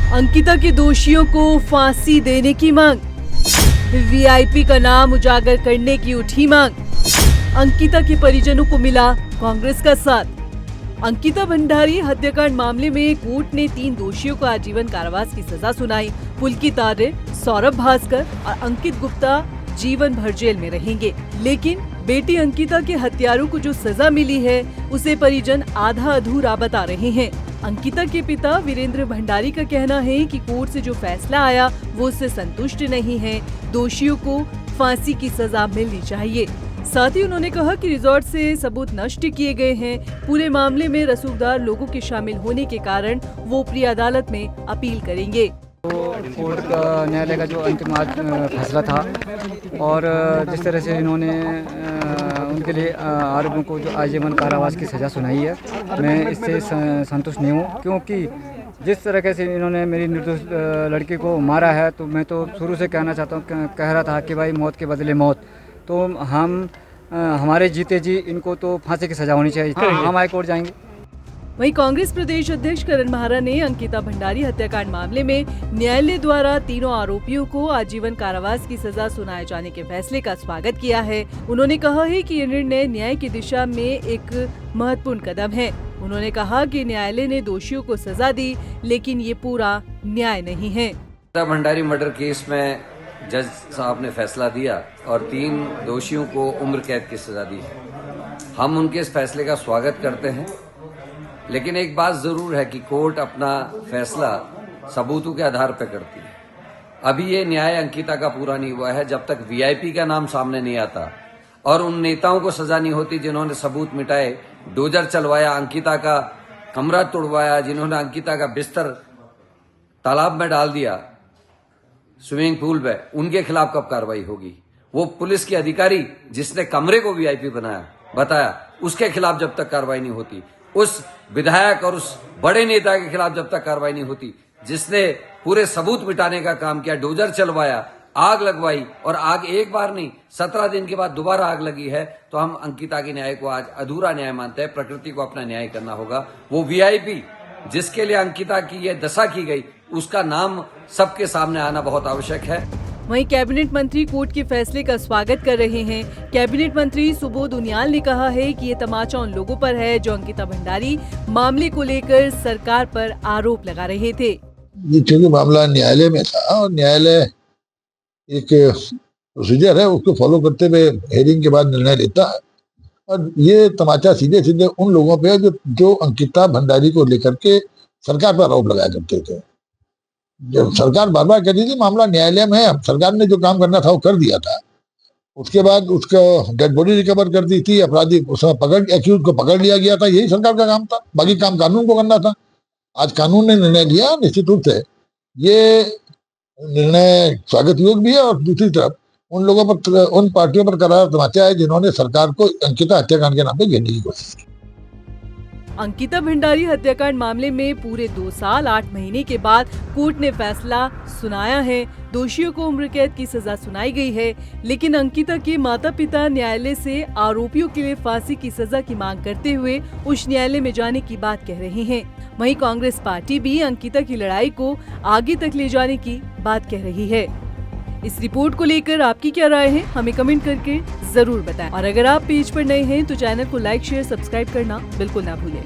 अंकिता के दोषियों को फांसी देने की मांग। वीआईपी का नाम उजागर करने की उठी मांग। अंकिता के परिजनों को मिला कांग्रेस का साथ। अंकिता भंडारी हत्याकांड मामले में कोर्ट ने 3 दोषियों को आजीवन कारावास की सजा सुनाई। पुलकित आर्य, सौरभ भास्कर और अंकित गुप्ता जीवन भर जेल में रहेंगे। लेकिन बेटी अंकिता के हत्यारों को जो सजा मिली है उसे परिजन आधा अधूरा बता रहे हैं। अंकिता के पिता वीरेंद्र भंडारी का कहना है कि कोर्ट से जो फैसला आया वो उससे संतुष्ट नहीं है। दोषियों को फांसी की सजा मिलनी चाहिए। साथ ही उन्होंने कहा कि रिजॉर्ट से सबूत नष्ट किए गए हैं। पूरे मामले में रसूखदार लोगों के शामिल होने के कारण वो ऊपरी अदालत में अपील करेंगे। कोर्ट का न्यायालय का जो अंतिम फैसला था और जिस तरह से इन्होंने उनके लिए आरोपियों को जो आजीवन कारावास की सज़ा सुनाई है, मैं इससे संतुष्ट नहीं हूँ। क्योंकि जिस तरह से इन्होंने मेरी निर्दोष लड़की को मारा है, तो मैं तो शुरू से कहना चाहता हूँ, कह रहा था कि भाई मौत के बदले मौत। तो हम हमारे जीते जी इनको तो फांसी की सज़ा होनी चाहिए। हम हाई कोर्ट जाएंगे। वहीं कांग्रेस प्रदेश अध्यक्ष करण महारा ने अंकिता भंडारी हत्याकांड मामले में न्यायालय द्वारा तीनों आरोपियों को आजीवन कारावास की सजा सुनाए जाने के फैसले का स्वागत किया है। उन्होंने कहा है कि ये निर्णय न्याय की दिशा में एक महत्वपूर्ण कदम है। उन्होंने कहा कि न्यायालय ने दोषियों को सजा दी, लेकिन ये पूरा न्याय नहीं है। अंकिता भंडारी मर्डर केस में जज साहब ने फैसला दिया और 3 दोषियों को उम्र कैद की सजा दी है। हम उनके इस फैसले का स्वागत करते हैं, लेकिन एक बात जरूर है कि कोर्ट अपना फैसला सबूतों के आधार पर करती है। अभी ये न्याय अंकिता का पूरा नहीं हुआ है जब तक वीआईपी का नाम सामने नहीं आता और उन नेताओं को सजा नहीं होती जिन्होंने सबूत मिटाए, डोजर चलवाया, अंकिता का कमरा तोड़वाया, जिन्होंने अंकिता का बिस्तर तालाब में डाल दिया, स्विमिंग पूल में। उनके खिलाफ कब कार्रवाई होगी? वो पुलिस के अधिकारी जिसने कमरे को वीआईपी बताया, उसके खिलाफ जब तक कार्रवाई नहीं होती, उस विधायक और उस बड़े नेता के खिलाफ जब तक कार्रवाई नहीं होती जिसने पूरे सबूत मिटाने का काम किया, डोजर चलवाया, आग लगवाई, और आग एक बार नहीं 17 दिन के बाद दोबारा आग लगी है, तो हम अंकिता के न्याय को आज अधूरा न्याय मानते हैं। प्रकृति को अपना न्याय करना होगा। वो वीआईपी जिसके लिए अंकिता की ये दशा की गई, उसका नाम सबके सामने आना बहुत आवश्यक है। वहीं कैबिनेट मंत्री कोर्ट के फैसले का स्वागत कर रहे हैं। कैबिनेट मंत्री सुबोध उनियाल ने कहा है कि ये तमाचा उन लोगों पर है जो अंकिता भंडारी मामले को लेकर सरकार पर आरोप लगा रहे थे। ये क्योंकि मामला न्यायालय में था और न्यायालय एक प्रोसीजर है, उसको फॉलो करते हुए हेयरिंग के बाद निर्णय लेता है। और ये तमाचा सीधे सीधे उन लोगों पे है जो अंकिता भंडारी को लेकर के सरकार पर आरोप लगाया करते थे। जब सरकार बार बार कहती थी मामला न्यायालय में है, सरकार ने जो काम करना था वो कर दिया था। उसके बाद उसका डेड बॉडी रिकवर कर दी थी, अपराधी उसमें एक्यूज को पकड़ लिया गया था। यही सरकार का काम था, बाकी काम कानून को करना था। आज कानून ने निर्णय लिया, निश्चित रूप से ये निर्णय स्वागत योग्य भी है। और दूसरी तरफ उन लोगों पर, उन पार्टियों पर करारा तमाचा है जिन्होंने सरकार को अंकिता हत्याकांड के नाम पे घेरने की कोशिश की। अंकिता भंडारी हत्याकांड मामले में पूरे 2 साल 8 महीने के बाद कोर्ट ने फैसला सुनाया है। दोषियों को उम्र कैद की सजा सुनाई गई है, लेकिन अंकिता के माता पिता न्यायालय से आरोपियों के लिए फांसी की सजा की मांग करते हुए उच्च न्यायालय में जाने की बात कह रहे हैं। वहीं कांग्रेस पार्टी भी अंकिता की लड़ाई को आगे तक ले जाने की बात कह रही है। इस रिपोर्ट को लेकर आपकी क्या राय है, हमें कमेंट करके जरूर बताएं। और अगर आप पेज पर नए हैं तो चैनल को लाइक, शेयर, सब्सक्राइब करना बिल्कुल ना भूलें।